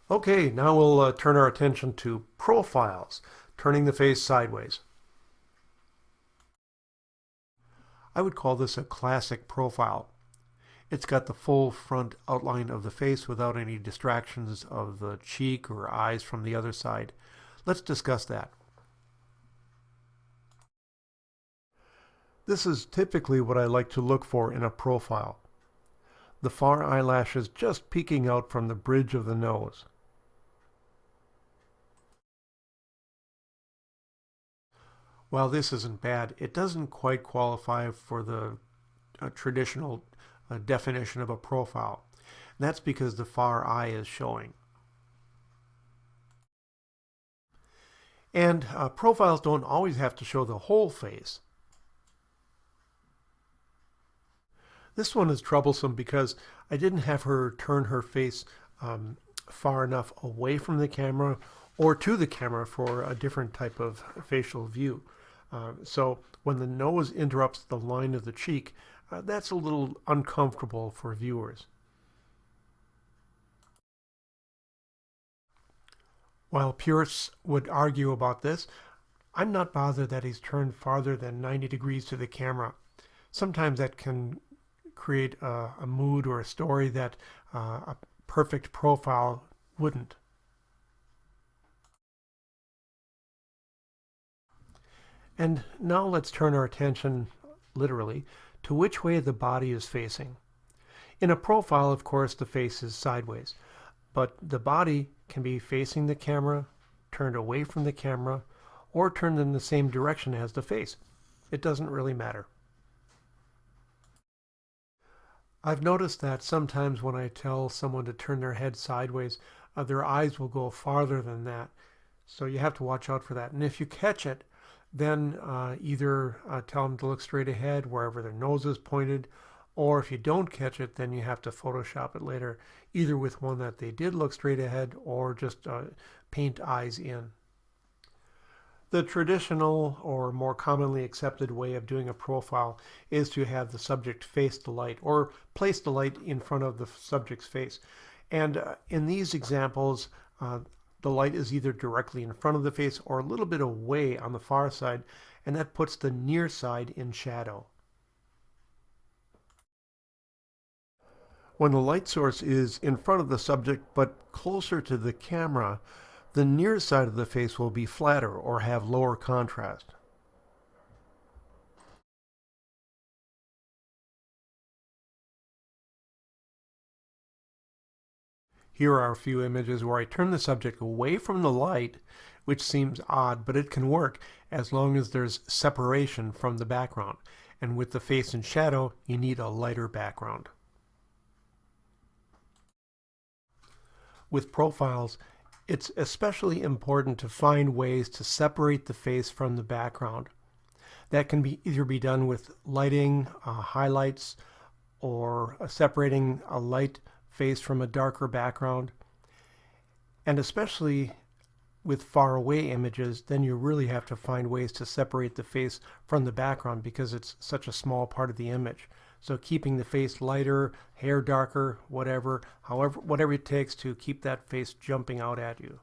Okay, now we'll turn our attention to profiles, turning the face sideways. I would call this a classic profile. It's got the full front outline of the face without any distractions of the cheek or eyes from the other side. Let's discuss that. This is typically what I like to look for in a profile. The far eyelashes just peeking out from the bridge of the nose. While this isn't bad, it doesn't quite qualify for the traditional definition of a profile. And that's because the far eye is showing. And profiles don't always have to show the whole face. This one is troublesome because I didn't have her turn her face far enough away from the camera or to the camera for a different type of facial view. So when the nose interrupts the line of the cheek, that's a little uncomfortable for viewers. While purists would argue about this, I'm not bothered that he's turned farther than 90 degrees to the camera. Sometimes that can create a mood or a story that a perfect profile wouldn't. And now let's turn our attention, literally, to which way the body is facing. In a profile, of course, the face is sideways, but the body can be facing the camera, turned away from the camera, or turned in the same direction as the face. It doesn't really matter. I've noticed that sometimes when I tell someone to turn their head sideways, their eyes will go farther than that. So you have to watch out for that. And if you catch it, then either tell them to look straight ahead wherever their nose is pointed, or if you don't catch it, then you have to Photoshop it later, either with one that they did look straight ahead or just paint eyes in. The traditional or more commonly accepted way of doing a profile is to have the subject face the light or place the light in front of the subject's face. And in these examples, the light is either directly in front of the face or a little bit away on the far side, and that puts the near side in shadow. When the light source is in front of the subject but closer to the camera, the near side of the face will be flatter or have lower contrast. Here are a few images where I turn the subject away from the light, which seems odd, but it can work as long as there's separation from the background. And with the face in shadow, you need a lighter background. With profiles, it's especially important to find ways to separate the face from the background. That can either be done with lighting, highlights, or separating a light face from a darker background. And especially with far away images, then you really have to find ways to separate the face from the background because it's such a small part of the image. So keeping the face lighter, hair darker, whatever it takes to keep that face jumping out at you.